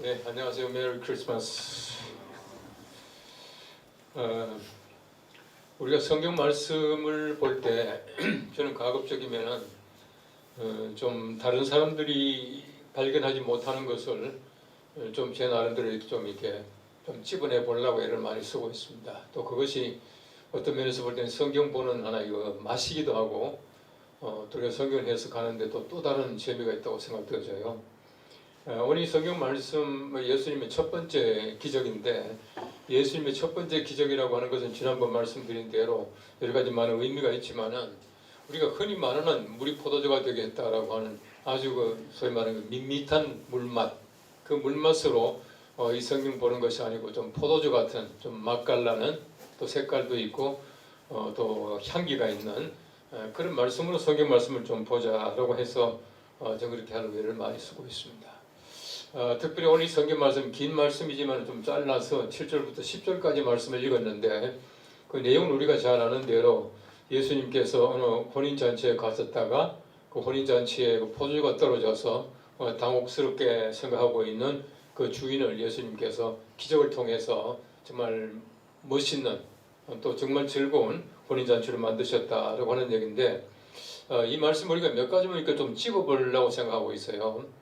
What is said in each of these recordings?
네, 안녕하세요. 메리 크리스마스. 우리가 성경 말씀을 볼 때 저는 가급적이면은 좀 다른 사람들이 발견하지 못하는 것을 좀 제 나름대로 좀 이렇게 좀 집어내 보려고 애를 많이 쓰고 있습니다. 또 그것이 어떤 면에서 볼 때는 성경 보는 하나의 맛이기도 하고 또 우리가 성경을 해석하는데 또 다른 재미가 있다고 생각되어져요. 오늘 이 성경 말씀 예수님의 첫 번째 기적인데 예수님의 첫 번째 기적이라고 하는 것은 지난번 말씀드린 대로 여러 가지 많은 의미가 있지만은 우리가 흔히 말하는 물이 포도주가 되게 했다라고 하는 아주 소위 말하는 밋밋한 물맛, 그 물맛으로 이 성경 보는 것이 아니고 좀 포도주 같은 좀 맛깔나는 또 색깔도 있고 또 향기가 있는 그런 말씀으로 성경 말씀을 좀 보자라고 해서 저 그렇게 하는 애를 많이 쓰고 있습니다. 특별히 오늘 성경 말씀 긴 말씀이지만 좀 잘라서 7절부터 10절까지 말씀을 읽었는데 그 내용은 우리가 잘 아는 대로 예수님께서 어느 혼인잔치에 가셨다가 그 혼인잔치에 그 포도주가 떨어져서 당혹스럽게 생각하고 있는 그 주인을 예수님께서 기적을 통해서 정말 멋있는 또 정말 즐거운 혼인잔치를 만드셨다라고 하는 얘기인데 이 말씀 우리가 몇 가지만 이렇게 좀 찝어보려고 생각하고 있어요.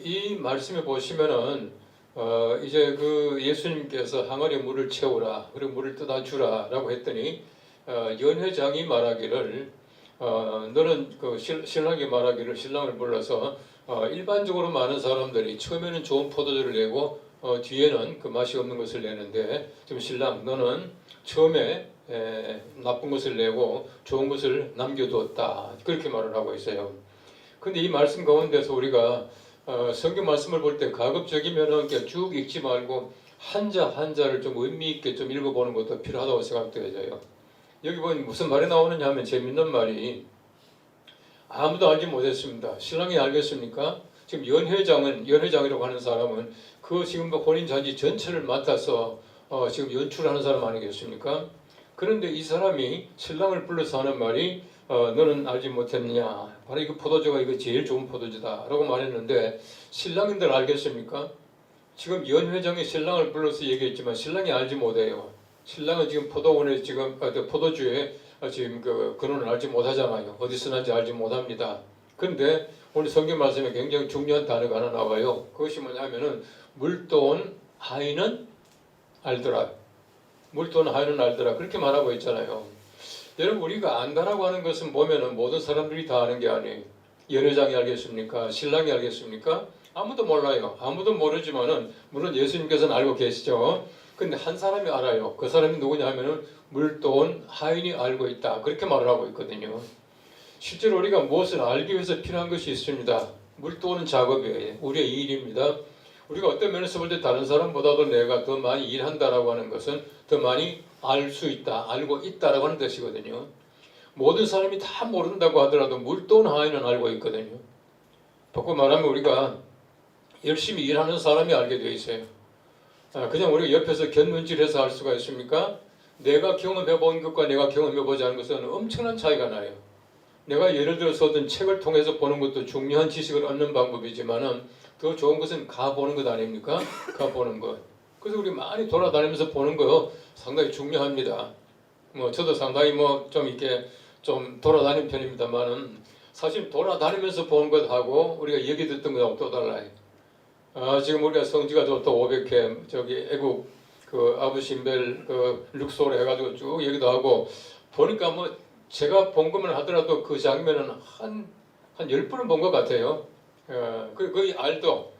이 말씀에 보시면은 이제 그 예수님께서 항아리에 물을 채우라 그리고 물을 떠다 주라라고 했더니 연회장이 말하기를 너는 그 신랑이 말하기를 신랑을 불러서 일반적으로 많은 사람들이 처음에는 좋은 포도주를 내고 뒤에는 그 맛이 없는 것을 내는데 지금 신랑 너는 처음에 나쁜 것을 내고 좋은 것을 남겨두었다 그렇게 말을 하고 있어요. 근데 이 말씀 가운데서 우리가 성경 말씀을 볼 때 가급적이면은 그냥 쭉 읽지 말고 한자 한자를 좀 의미 있게 좀 읽어보는 것도 필요하다고 생각되어져요. 여기 보면 무슨 말이 나오느냐 하면 재밌는 말이 아무도 알지 못했습니다. 신랑이 알겠습니까? 지금 연회장이라고 하는 사람은 그 지금 혼인잔치 전체를 맡아서 지금 연출하는 사람 아니겠습니까? 그런데 이 사람이 신랑을 불러서 하는 말이 너는 알지 못했느냐? 바로 이거 포도주가 이거 제일 좋은 포도주다 라고 말했는데 신랑인들 알겠습니까? 지금 연회장이 신랑을 불러서 얘기했지만 신랑이 알지 못해요. 신랑은 지금 포도원에 지금 포도주에 지금 그 근원을 알지 못하잖아요. 어디서 난지 알지 못합니다. 그런데 오늘 성경 말씀에 굉장히 중요한 단어가 하나 나와요. 그것이 뭐냐면은 물도온 하인은 알더라. 물도온 하인은 알더라. 그렇게 말하고 있잖아요. 여러분 우리가 안다라고 하는 것은 보면은 모든 사람들이 다 아는 게 아니에요. 연회장이 알겠습니까? 신랑이 알겠습니까? 아무도 몰라요. 아무도 모르지만은 물론 예수님께서는 알고 계시죠. 근데 한 사람이 알아요. 그 사람이 누구냐 하면은 물도온 하인이 알고 있다. 그렇게 말을 하고 있거든요. 실제로 우리가 무엇을 알기 위해서 필요한 것이 있습니다. 물도오는 작업이에요. 우리의 일입니다. 우리가 어떤 면에서 볼 때 다른 사람보다도 내가 더 많이 일한다라고 하는 것은 더 많이 알 수 있다, 알고 있다라고 하는 뜻이거든요. 모든 사람이 다 모른다고 하더라도 물도온 하인은 알고 있거든요. 바꿔 말하면 우리가 열심히 일하는 사람이 알게 되어 있어요. 그냥 우리가 옆에서 곁눈질해서 알 수가 있습니까? 내가 경험해 본 것과 내가 경험해 보지 않은 것은 엄청난 차이가 나요. 내가 예를 들어서 어떤 책을 통해서 보는 것도 중요한 지식을 얻는 방법이지만은 더 좋은 것은 가보는 것 아닙니까? 가보는 것. 그래서 우리 많이 돌아다니면서 보는 거 상당히 중요합니다. 저도 상당히 좀 이렇게 좀 돌아다니는 편입니다만은 사실 돌아다니면서 보는 것하고 우리가 얘기 듣던 것하고 또 달라요. 지금 우리가 성지가 좋다 500회 저기 애국 그 아부신벨 그 룩소로 해가지고 쭉 얘기도 하고 보니까 제가 본 것만 하더라도 그 장면은 한 10번은 본 것 같아요. 거의 알죠.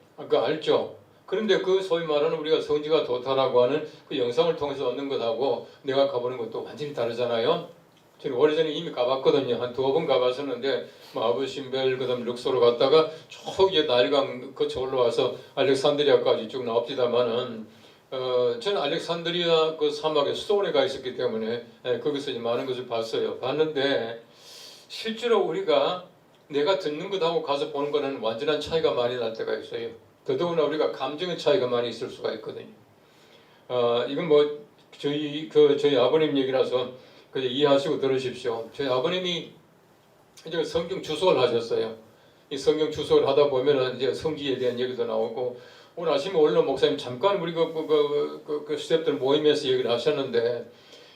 그런데 그 소위 말하는 우리가 성지가 좋다라고 하는 그 영상을 통해서 얻는 것하고 내가 가보는 것도 완전히 다르잖아요. 저는 오래전에 이미 가봤거든요. 한 2번 가봤었는데 아부신벨 그다음 룩소로 갔다가 쭉 이제 나일강 거쳐 올라와서 알렉산드리아까지 쭉 나옵니다만은 저는 알렉산드리아 그 사막에 수도원에 가 있었기 때문에 거기서 이제 많은 것을 봤는데 실제로 우리가 내가 듣는 것하고 가서 보는 거는 완전한 차이가 많이 날 때가 있어요. 더더구나 우리가 감정의 차이가 많이 있을 수가 있거든요. 이건 저희 아버님 얘기라서 그냥 이해하시고 들으십시오. 저희 아버님이 이제 성경 주석을 하셨어요. 이 성경 주석을 하다 보면은 이제 성지에 대한 얘기도 나오고 오늘 아침에 원로 목사님 잠깐 우리 그 스태프들 모임에서 얘기를 하셨는데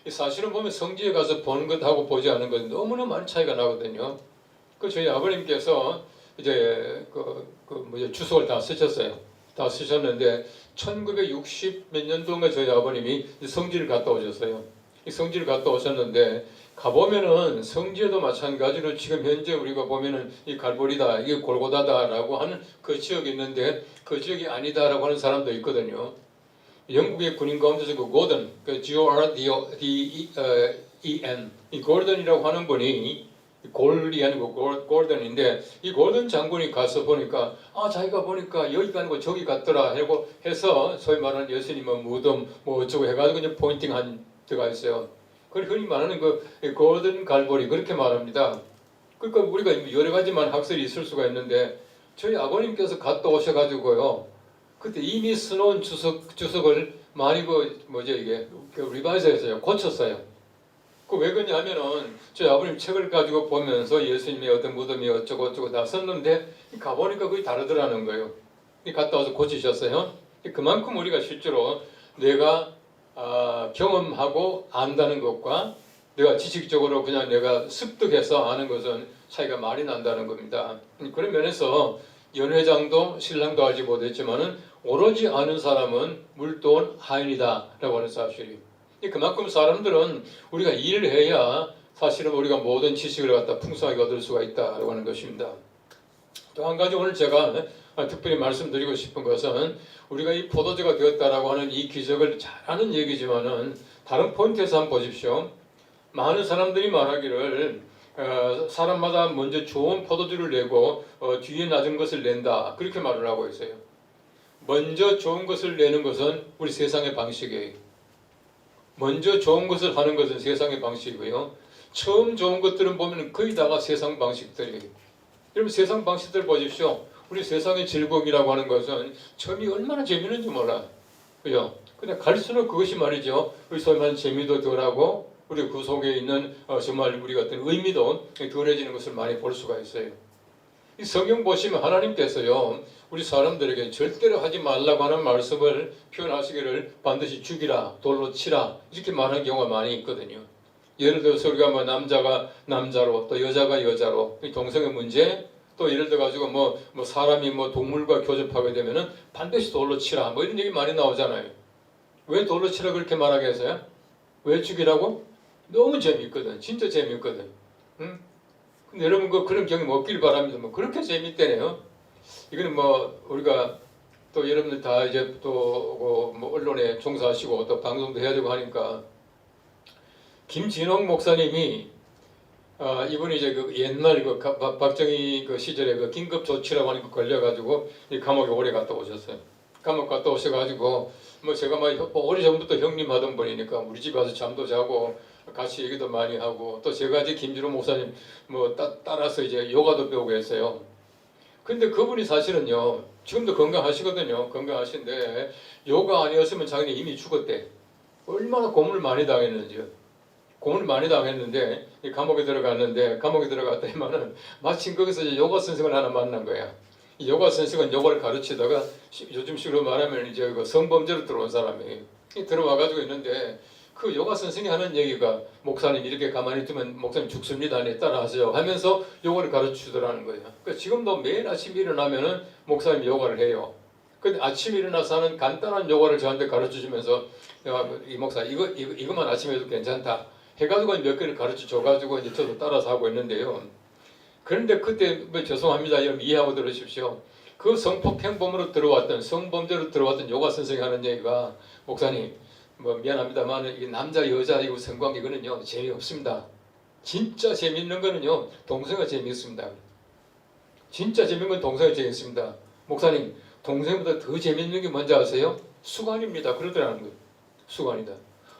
사실은 보면 성지에 가서 보는 것하고 보지 않은 것 너무나 많은 차이가 나거든요. 그 저희 아버님께서 이제 주석을 다 쓰셨어요. 다 쓰셨는데 1960 몇 년도인가 저희 아버님이 성지를 갔다 오셨어요. 이 성지를 갔다 오셨는데 가보면은 성지에도 마찬가지로 지금 현재 우리가 보면은 이 갈보리다, 이게 골고다다라고 하는 그 지역이 있는데 그 지역이 아니다라고 하는 사람도 있거든요. 영국의 군인 가운데서 그 고든, 그 G-O-R-D-E-N, 이 고든이라고 하는 분이 골이 아니고 골든인데 이 골든 장군이 가서 보니까 자기가 보니까 여기가 아니고 저기 갔더라 하고 해서 소위 말하는 예수님의 무덤 뭐 어쩌고 해가지고 이제 포인팅한 데가 있어요. 그 흔히 말하는 그 골든 갈보리 그렇게 말합니다. 그러니까 우리가 여러 가지만 학설이 있을 수가 있는데 저희 아버님께서 갔다 오셔가지고요. 그때 이미 써놓은 주석을 많이 리바이즈했어요. 고쳤어요. 그 왜 그러냐면은 저희 아버님 책을 가지고 보면서 예수님의 어떤 무덤이 어쩌고 다 썼는데 가보니까 그게 다르더라는 거예요. 갔다 와서 고치셨어요. 그만큼 우리가 실제로 내가 경험하고 안다는 것과 내가 지식적으로 그냥 내가 습득해서 아는 것은 차이가 많이 난다는 겁니다. 그런 면에서 연회장도 신랑도 알지 못했지만은 오로지 아는 사람은 물도원 하인이다라고 하는 사실이. 그만큼 사람들은 우리가 일을 해야 사실은 우리가 모든 지식을 갖다 풍성하게 얻을 수가 있다라고 하는 것입니다. 또 한 가지 오늘 제가 특별히 말씀드리고 싶은 것은 우리가 이 포도주가 되었다라고 하는 이 기적을 잘 아는 얘기지만은 다른 포인트에서 한번 보십시오. 많은 사람들이 말하기를 사람마다 먼저 좋은 포도주를 내고 뒤에 낮은 것을 낸다 그렇게 말을 하고 있어요. 먼저 좋은 것을 내는 것은 우리 세상의 방식이에요. 먼저 좋은 것을 하는 것은 세상의 방식이고요. 처음 좋은 것들은 보면 거의 다가 세상 방식들이에요. 여러분 세상 방식들 보십시오. 우리 세상의 즐거움이라고 하는 것은 처음이 얼마나 재미있는지 몰라. 그죠? 근데 갈수록 그것이 말이죠. 우리 소위 말하는 재미도 덜하고 우리 그 속에 있는 정말 우리 같은 의미도 덜해지는 것을 많이 볼 수가 있어요. 이 성경 보시면 하나님께서요. 우리 사람들에게 절대로 하지 말라고 하는 말씀을 표현하시기를 반드시 죽이라, 돌로 치라 이렇게 말하는 경우가 많이 있거든요. 예를 들어서 우리가 뭐 남자가 남자로 또 여자가 여자로 동성애 문제 또 예를 들어 가지고 뭐 사람이 뭐 동물과 교접하게 되면은 반드시 돌로 치라 뭐 이런 얘기 많이 나오잖아요. 왜 돌로 치라 그렇게 말하게 해서요? 왜 죽이라고? 너무 재미있거든. 진짜 재미있거든. 응? 근데 여러분 그런 경험 없길 바랍니다. 뭐 그렇게 재밌대네요. 이거는 뭐 우리가 또 여러분들 다 이제 또 뭐 언론에 종사하시고 또 방송도 해야 되고 하니까 김진홍 목사님이 이분이 이제 그 옛날 박정희 그 시절에 그 긴급 조치라고 하는 거 걸려가지고 이 감옥에 오래 갔다 오셨어요. 감옥 갔다 오셔가지고 뭐 제가 막 오래전부터 형님 하던 분이니까 우리 집 가서 잠도 자고 같이 얘기도 많이 하고 또 제가 이제 김진호 목사님 뭐 따라서 이제 요가도 배우고 했어요. 근데 그분이 사실은요 지금도 건강하시거든요. 건강하신데 요가 아니었으면 자기는 이미 죽었대. 얼마나 고문을 많이 당했는지요. 고문을 많이 당했는데 이 감옥에 들어갔는데 감옥에 들어갔더니만은 마침 거기서 이제 요가 선생을 하나 만난 거야. 이 요가 선생은 요가를 가르치다가 요즘식으로 말하면 이제 그 성범죄로 들어온 사람이 들어와가지고 있는데 그 요가 선생이 하는 얘기가 목사님 이렇게 가만히 두면 목사님 죽습니다. 네 따라하세요 하면서 요가를 가르치더라는 거예요. 그러니까 지금도 매일 아침 일어나면은 목사님 요가를 해요. 근데 아침 일어나서 하는 간단한 요가를 저한테 가르쳐주면서 이 목사 이것만 아침에 해도 괜찮다 해가지고 몇 개를 가르쳐 줘가지고 이제 저도 따라서 하고 있는데요. 그런데 그때 뭐 죄송합니다. 여러분 이해하고 들으십시오. 그 성폭행범으로 들어왔던 성범죄로 들어왔던 요가 선생이 하는 얘기가 목사님 뭐 미안합니다만 이게 남자 여자 이거 성관계 이거는요 재미없습니다. 진짜 재미있는 거는요 동성애가 재미있습니다. 진짜 재미있는 건 동성애가 재미있습니다. 목사님 동성애보다 더 재미있는 게 뭔지 아세요? 수관입니다. 그러더라는 거예요. 수관이다.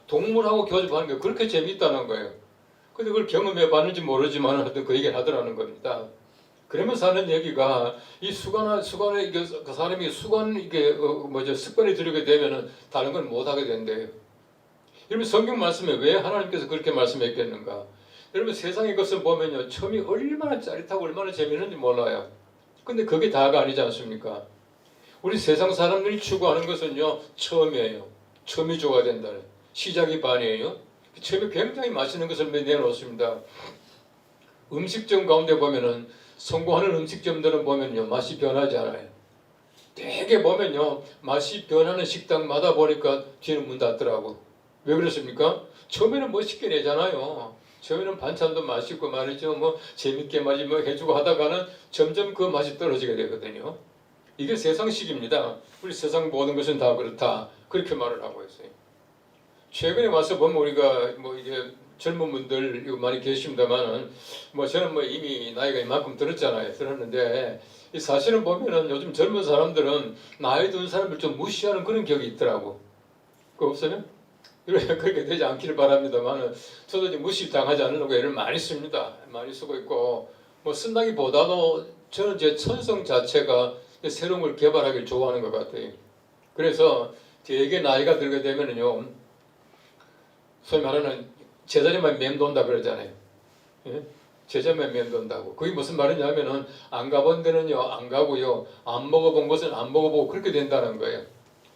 동물하고 교접하는 게 그렇게 재미있다는 거예요. 근데 그걸 경험해 봤는지 모르지만 하여튼 그 얘기를 하더라는 겁니다. 그러면서 하는 얘기가 이 수관에 이게 그 사람이 수관 이게 습관이 들게 되면은 다른 건 못 하게 된대요. 여러분 성경 말씀에 왜 하나님께서 그렇게 말씀했겠는가? 여러분 세상의 것을 보면요 처음이 얼마나 짜릿하고 얼마나 재미있는지 몰라요. 근데 그게 다가 아니지 않습니까? 우리 세상 사람들이 추구하는 것은요, 처음이에요. 처음이 좋아야 된다는, 시작이 반이에요. 처음에 굉장히 맛있는 것을 내놓습니다. 음식점 가운데 보면은 성공하는 음식점들은 보면요, 맛이 변하지 않아요. 되게 보면요, 맛이 변하는 식당마다 보니까 뒤는 문 닫더라고. 왜 그렇습니까? 처음에는 멋있게 내잖아요. 처음에는 반찬도 맛있고 말이죠. 뭐 재밌게 말이 뭐 해주고 하다가는 점점 그 맛이 떨어지게 되거든요. 이게 세상식입니다. 우리 세상 모든 것은 다 그렇다. 그렇게 말을 하고 있어요. 최근에 와서 보면 우리가 뭐 이게 젊은 분들 이거 많이 계십니다만은 뭐 저는 뭐 이미 나이가 이만큼 들었잖아요. 들었는데 이 사실은 보면은 요즘 젊은 사람들은 나이 든 사람을 좀 무시하는 그런 격이 있더라고. 그거 없어요? 그렇게 되지 않기를 바랍니다만은 저도 이제 무시 당하지 않으려고 애를 많이 씁니다. 많이 쓰고 있고 뭐 쓴다기보다도 저는 제 천성 자체가 새로운 걸 개발하기를 좋아하는 것 같아요. 그래서 되게 나이가 들게 되면은요, 소위 말하는 제자리만 맴돈다 그러잖아요. 예? 제자리만 맴돈다고. 그게 무슨 말이냐면은 안 가본 데는요 안 가고요, 안 먹어본 것은 안 먹어보고 그렇게 된다는 거예요.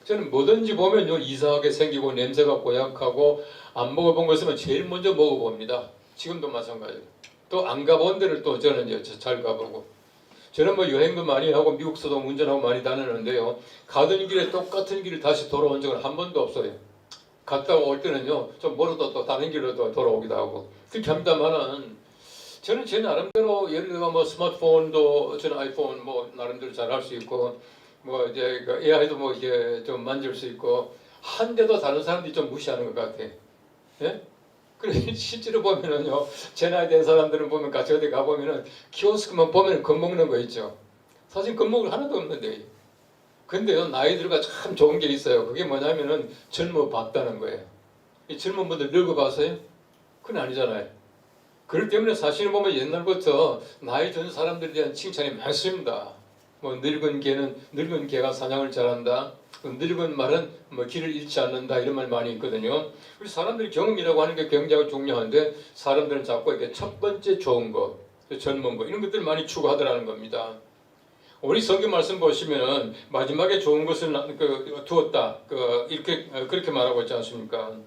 저는 뭐든지 보면요 이상하게 생기고 냄새가 고약하고 안 먹어본 것은 제일 먼저 먹어봅니다. 지금도 마찬가지예요. 또 안 가본 데를 또 저는 이제 잘 가보고. 저는 뭐 여행도 많이 하고 미국서도 운전하고 많이 다니는데요, 가던 길에 똑같은 길을 다시 돌아온 적은 한 번도 없어요. 갔다 올 때는요 좀 멀어도 또 다른 길로 또 돌아오기도 하고 그렇게 합니다만은, 저는 제 나름대로 예를 들어 뭐 스마트폰도 저는 아이폰 뭐 나름대로 잘 할 수 있고 뭐 이제 그 AI도 뭐 이게 좀 만질 수 있고 한데도 다른 사람들이 좀 무시하는 것 같아. 예? 그래 실제로 보면은요, 제 나이 된 사람들은 보면 같이 어디 가 보면은 키오스크만 보면 겁먹는 거 있죠. 사실 겁먹을 하나도 없는데. 근데요 나이 들어가 참 좋은 게 있어요. 그게 뭐냐면은 젊어 봤다는 거예요. 이 젊은 분들 늙어 봤어요? 그건 아니잖아요. 그렇기 때문에 사실 보면 옛날부터 나이 든 사람들에 대한 칭찬이 많습니다. 뭐 늙은 개가 사냥을 잘한다. 늙은 말은 뭐 길을 잃지 않는다. 이런 말 많이 있거든요. 우리 사람들이 경험이라고 하는 게 굉장히 중요한데 사람들은 자꾸 이렇게 첫 번째 좋은 거, 젊은 거 이런 것들 많이 추구하더라는 겁니다. 우리 성경 말씀 보시면은 마지막에 좋은 것을 두었다. 이렇게 그렇게 말하고 있지 않습니까?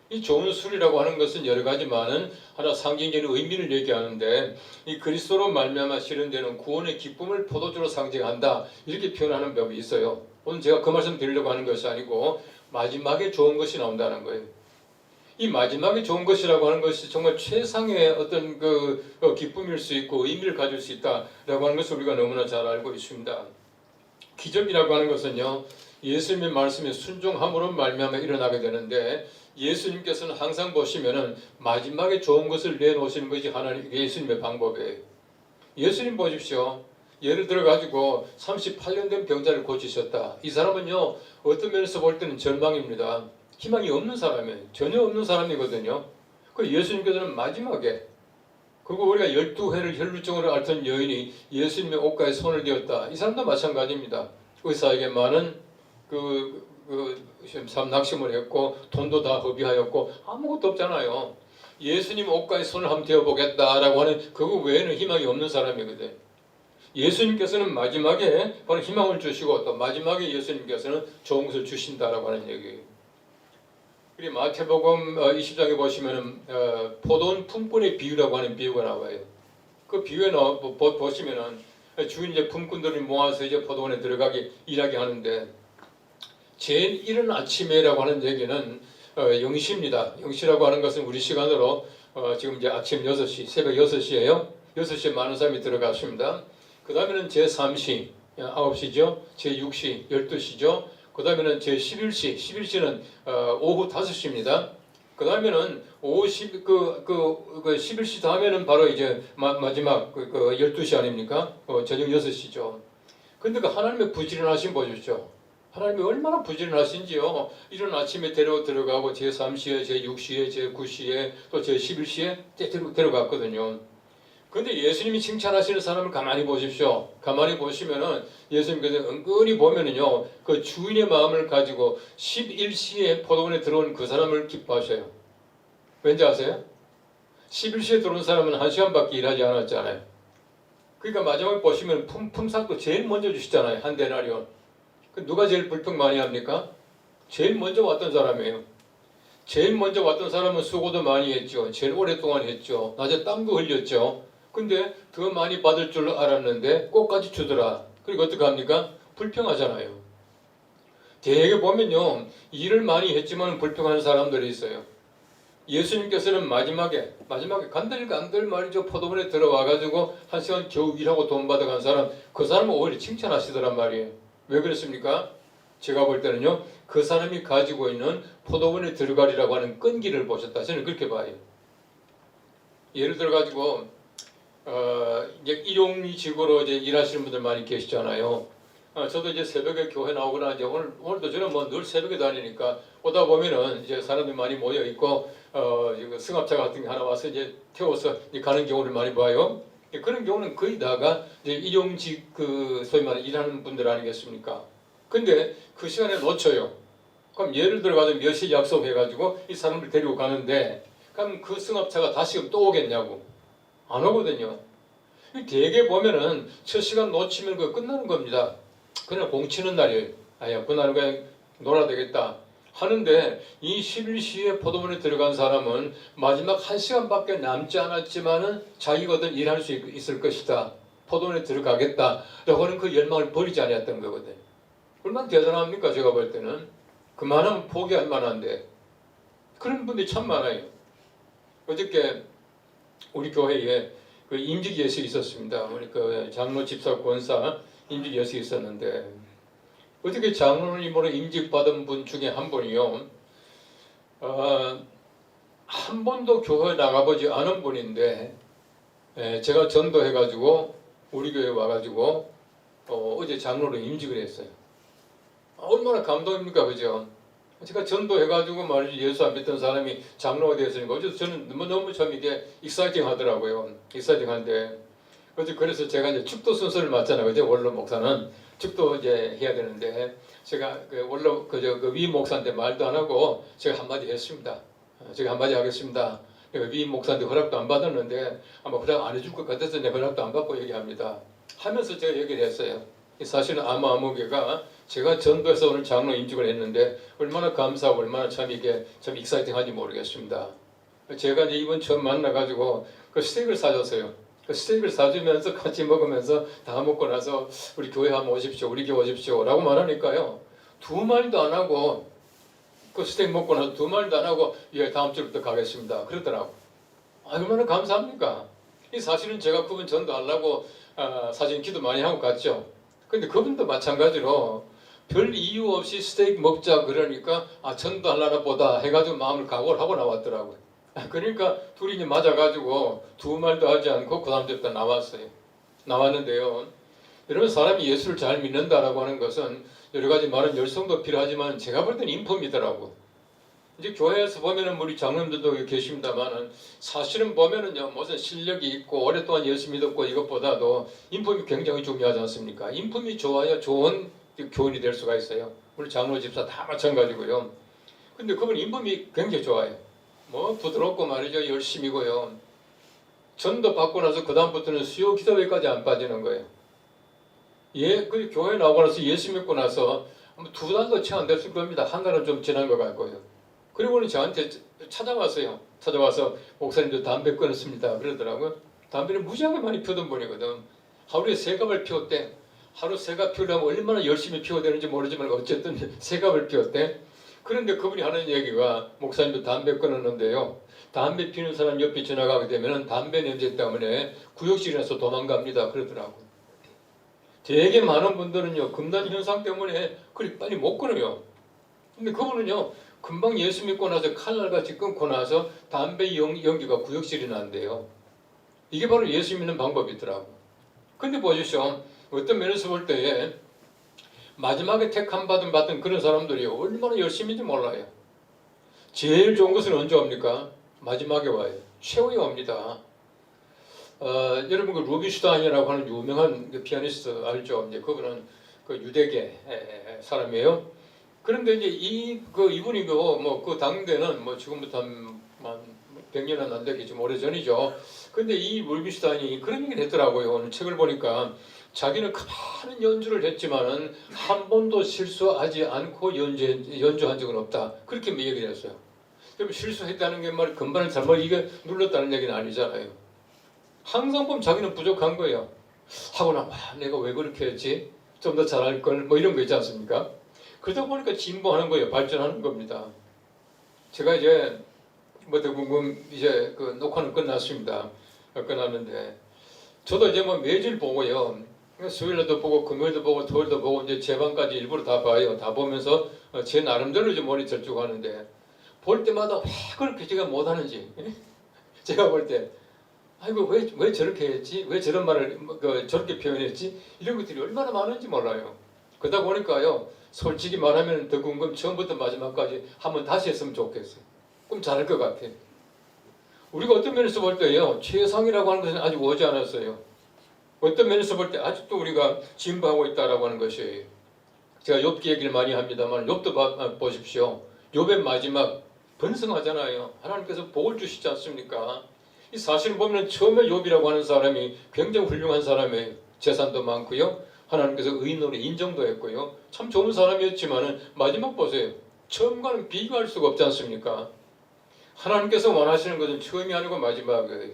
이 좋은 술이라고 하는 것은 여러 가지만은 하나 상징적인 의미를 얘기하는데, 이 그리스도로 말미암아 실현되는 구원의 기쁨을 포도주로 상징한다. 이렇게 표현하는 법이 있어요. 오늘 제가 그 말씀 드리려고 하는 것이 아니고 마지막에 좋은 것이 나온다는 거예요. 이 마지막에 좋은 것이라고 하는 것이 정말 최상의 어떤 기쁨일 수 있고 의미를 가질 수 있다라고 하는 것을 우리가 너무나 잘 알고 있습니다. 기적이라고 하는 것은요, 예수님의 말씀에 순종함으로 말미암아 일어나게 되는데, 예수님께서는 항상 보시면은 마지막에 좋은 것을 내놓으시는 것이 하나님 예수님의 방법이에요. 예수님 보십시오. 예를 들어 가지고 38년 된 병자를 고치셨다. 이 사람은요 어떤 면에서 볼 때는 절망입니다. 희망이 없는 사람이에요. 전혀 없는 사람이거든요. 그 예수님께서는 마지막에, 그리고 우리가 12회를 혈루증으로 앓던 여인이 예수님의 옷가에 손을 대었다. 이 사람도 마찬가지입니다. 의사에게 많은 낙심을 했고 돈도 다 허비하였고 아무것도 없잖아요. 예수님 옷가에 손을 한번 대어보겠다라고 하는 그거 외에는 희망이 없는 사람이거든. 예수님께서는 마지막에 바로 희망을 주시고 또 마지막에 예수님께서는 좋은 것을 주신다라고 하는 얘기예요. 우리 마태복음 20장에 보시면은 포도원 품꾼의 비유라고 하는 비유가 나와요. 그 비유에 보시면은 주인 이제 품꾼들이 모아서 이제 포도원에 들어가게 일하게 하는데, 제일 이른 아침에라고 하는 얘기는 영시입니다. 영시라고 하는 것은 우리 시간으로 지금 이제 아침 6시, 새벽 6시예요. 6시에 많은 사람이 들어갔습니다. 그 다음에는 제3시, 9시죠. 제6시, 12시죠. 그 다음에는 제11시, 11시는 오후 5시입니다. 그 다음에는 오후 11시 다음에는 바로 이제 마지막 12시 아닙니까? 저녁 6시죠. 근데 그 하나님의 부지런하신 보십시오. 하나님이 얼마나 부지런하신지요. 이런 아침에 들어가고 제3시에, 제6시에, 제9시에, 또 제11시에 데려갔거든요. 근데 예수님이 칭찬하시는 사람을 가만히 보십시오. 가만히 보시면은 예수님께서 은근히 보면은요, 그 주인의 마음을 가지고 11시에 포도원에 들어온 그 사람을 기뻐하셔요. 왠지 아세요? 11시에 들어온 사람은 1시간밖에 일하지 않았잖아요. 그러니까 마지막에 보시면 품삯도 제일 먼저 주시잖아요. 한 데나리온. 그 누가 제일 불평 많이 합니까? 제일 먼저 왔던 사람이에요. 제일 먼저 왔던 사람은 수고도 많이 했죠. 제일 오랫동안 했죠. 낮에 땀도 흘렸죠. 근데 더 많이 받을 줄 알았는데 꽃까지 주더라. 그리고 어떻게 합니까? 불평하잖아요. 대개 보면요, 일을 많이 했지만 불평하는 사람들이 있어요. 예수님께서는 마지막에 간들간들 말이죠. 포도원에 들어와가지고 1시간 겨우 일하고 돈 받아간 사람, 그 사람은 오히려 칭찬하시더란 말이에요. 왜 그랬습니까? 제가 볼 때는요, 그 사람이 가지고 있는 포도원에 들어가리라고 하는 끈기를 보셨다. 저는 그렇게 봐요. 예를 들어가지고 이제 일용직으로 이제 일하시는 분들 많이 계시잖아요. 저도 이제 새벽에 교회 나오거나 이제 오늘도 저는 뭐 늘 새벽에 다니니까 오다 보면은 이제 사람들이 많이 모여 있고 승합차 같은 게 하나 와서 이제 태워서 이제 가는 경우를 많이 봐요. 그런 경우는 거의 다가 이제 일용직 그 소위 말하는 일하는 분들 아니겠습니까? 근데 그 시간에 놓쳐요. 그럼 예를 들어가지고 몇 시 약속해가지고 이 사람을 데리고 가는데 그럼 그 승합차가 다시금 또 오겠냐고. 안 오거든요. 대개 보면은 첫 시간 놓치면 그 끝나는 겁니다. 그날 공치는 날이에요. 아야, 그날은 그냥 놀아야 되겠다 하는데 이 11시에 포도원에 들어간 사람은 마지막 1시간밖에 남지 않았지만은 자기가 어떤 일할 수 있을 것이다. 포도원에 들어가겠다. 라고 하는 그 열망을 버리지 않았던 거거든요. 얼마나 대단합니까? 제가 볼 때는. 그만하면 포기할 만한데 그런 분들이 참 많아요. 어저께 우리 교회에 그 임직 예식이 있었습니다. 우리 그 장로 집사 권사 임직 예식이 있었는데 어떻게 장로님으로 임직받은 분 중에 한 분이요. 한 번도 교회 나가보지 않은 분인데 제가 전도해가지고 우리 교회 와가지고 어제 장로로 임직을 했어요. 얼마나 감동입니까, 그죠? 제가 전도해가지고 말이지 예수 안 믿던 사람이 장로가 되었으니까 어제 저는 너무 참 이게 익사이팅 하더라고요. 익사이팅한데 어제 그래서 제가 이제 축도 순서를 맡잖아요. 어제 원로 목사는 축도 이제 해야 되는데 제가 그 원로 그 위 목사한테 말도 안 하고 제가 한마디 했습니다. 제가 한마디 하겠습니다. 위 목사한테 허락도 안 받았는데 아마 허락 안 해줄 것 같아서 내가 허락도 안 받고 얘기합니다. 하면서 제가 얘기를 했어요. 사실은 아무개가 제가 전도해서 오늘 장로 임직을 했는데 얼마나 감사하고 얼마나 참 이게 참 익사이팅한지 모르겠습니다. 제가 이제 이번 처음 만나가지고 그 스테이크를 사줬어요. 그 스테이크를 사주면서 같이 먹으면서 다 먹고 나서 우리 교회 한번 오십시오. 우리 교회 오십시오. 라고 말하니까요. 두 마디도 안 하고 그 스테이크 먹고 나서 두 마디도 안 하고 예, 다음 주부터 가겠습니다. 그러더라고. 얼마나 감사합니까? 이 사실은 제가 그분 전도하려고 사실 기도 많이 하고 갔죠. 근데 그분도 마찬가지로 별 이유 없이 스테이크 먹자 그러니까 전도하려나 보다 해가지고 마음을 각오를 하고 나왔더라고요. 그러니까 둘이 이제 맞아가지고 두 말도 하지 않고 그 다음 주부터 나왔어요. 나왔는데요. 여러분 사람이 예수를 잘 믿는다라고 하는 것은 여러 가지 말은 열성도 필요하지만 제가 볼 때는 인품이더라고. 이제 교회에서 보면은 우리 장로님들도 계십니다만은 사실은 보면은요 무슨 실력이 있고 오랫동안 예수 믿었고 이것보다도 인품이 굉장히 중요하지 않습니까? 인품이 좋아야 좋은 교인이 될 수가 있어요. 우리 장로 집사 다 마찬가지고요. 근데 그분 인품이 굉장히 좋아요. 뭐 부드럽고 말이죠. 열심이고요. 전도 받고 나서 그 다음부터는 수요 기도회까지 안 빠지는 거예요. 예, 그 교회 나오고 나서 예수 믿고 나서 두 달도 채 안 됐을 겁니다. 한 달은 좀 지난 것 같고요. 그리고는 저한테 찾아왔어요. 찾아와서 목사님도 담배 끊었습니다. 그러더라고요. 담배를 무지하게 많이 피우던 분이거든. 하루에 3갑을 피웠대. 하루 3갑 피우려면 얼마나 열심히 피워야 되는지 모르지만 어쨌든 3갑을 피웠대. 그런데 그분이 하는 얘기가 목사님도 담배 끊었는데요. 담배 피우는 사람 옆에 지나가게 되면 담배 냄새 때문에 구역질에서 도망갑니다. 그러더라고요. 되게 많은 분들은요. 금단 현상 때문에 그리 빨리 못 끊어요. 근데 그분은요. 금방 예수 믿고 나서 칼날같이 끊고 나서 담배 연기가 구역질이 난대요. 이게 바로 예수 믿는 방법이더라고. 근데 보십시오. 어떤 면에서 볼 때에 마지막에 택함 받은 그런 사람들이 얼마나 열심인지 몰라요. 제일 좋은 것은 언제 옵니까? 마지막에 와요. 최후에 옵니다. 여러분 그 루비슈타인이라고 하는 유명한 그 피아니스트 알죠? 이제 그분은 그 유대계 사람이에요. 그런데 이제 이분이 그 당대는 뭐 지금부터 한 100년은 안 되겠지 오래전이죠. 근데 이 루비슈타인이 그런 얘기를 했더라고요. 오늘 책을 보니까 자기는 많은 연주를 했지만은 한 번도 실수하지 않고 연주한 적은 없다. 그렇게 얘기를 했어요. 그럼 실수했다는 게 말 금반을 잘못 이게 눌렀다는 얘기는 아니잖아요. 항상 보면 자기는 부족한 거예요. 하고 나면 내가 왜 그렇게 했지? 좀 더 잘할 걸 뭐 이런 거 있지 않습니까? 그러다 보니까 진보하는 거예요. 발전하는 겁니다. 제가 이제 뭐 대부분 이제 그 녹화는 끝났습니다. 끝났는데 저도 이제 뭐 매일 보고요. 수요일도 보고 금요일도 보고 토요일도 보고 이제 제방까지 일부러 다 봐요. 다 보면서 제 나름대로 이제 모니터를 쭉 하는데 볼 때마다 왜 그렇게 제가 못하는지 제가 볼 때 아이고 왜 저렇게 했지? 왜 저런 말을 저렇게 표현했지? 이런 것들이 얼마나 많은지 몰라요. 그러다 보니까요. 솔직히 말하면 더 궁금 처음부터 마지막까지 한번 다시 했으면 좋겠어요. 그럼 잘할 것 같아. 우리가 어떤 면에서 볼 때요. 최상이라고 하는 것은 아직 오지 않았어요. 어떤 면에서 볼 때 아직도 우리가 진보하고 있다라고 하는 것이에요. 제가 욥기 얘기를 많이 합니다만 욥도 보십시오. 욥의 마지막 번성하잖아요. 하나님께서 복을 주시지 않습니까? 이 사실 보면 처음에 욥이라고 하는 사람이 굉장히 훌륭한 사람이에요. 재산도 많고요. 하나님께서 의인으로 인정도 했고요. 참 좋은 사람이었지만은 마지막 보세요. 처음과는 비교할 수가 없지 않습니까? 하나님께서 원하시는 것은 처음이 아니고 마지막이에요.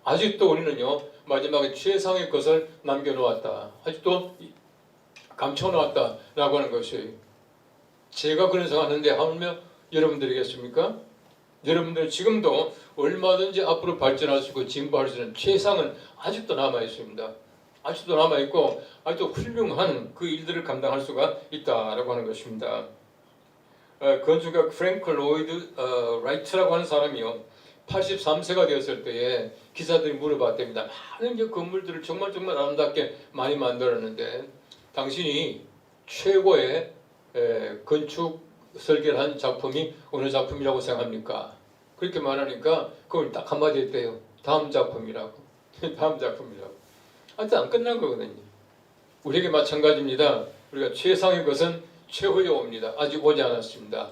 아직도 우리는요. 마지막에 최상의 것을 남겨놓았다. 아직도 감춰놓았다라고 하는 것이에요. 제가 그런 생각하는데 하물며 여러분들이겠습니까? 여러분들 지금도 얼마든지 앞으로 발전할 수 있고 진보할 수 있는 최상은 아직도 남아 있습니다. 아직도 남아 있고 아직도 훌륭한 그 일들을 감당할 수가 있다라고 하는 것입니다. 건축가 프랭크 로이드 라이트라고 하는 사람이요. 83세가 되었을 때에 기사들이 물어봤답니다. 많은 이제 건물들을 정말 아름답게 많이 만들었는데 당신이 최고의 건축 설계를 한 작품이 어느 작품이라고 생각합니까? 그렇게 말하니까 그걸 딱 한마디 했대요. 다음 작품이라고. 다음 작품이라고. 아직 안 끝난 거거든요. 우리에게 마찬가지입니다. 우리가 최상의 것은 최후에 옵니다. 아직 오지 않았습니다.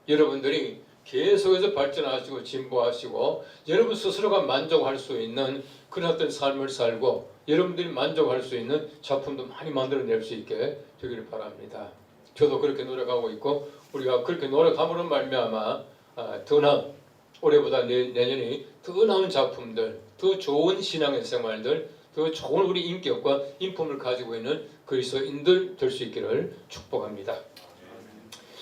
여러분들이 계속해서 발전하시고 진보하시고 여러분 스스로가 만족할 수 있는 그런 어떤 삶을 살고 여러분들이 만족할 수 있는 작품도 많이 만들어낼 수 있게 되기를 바랍니다. 저도 그렇게 노력하고 있고 우리가 그렇게 노력함으로 말미암아 더 나은 올해보다 내년이 더 나은 작품들, 더 좋은 신앙의 생활들, 더 좋은 우리 인격과 인품을 가지고 있는 그리스도인들 될 수 있기를 축복합니다.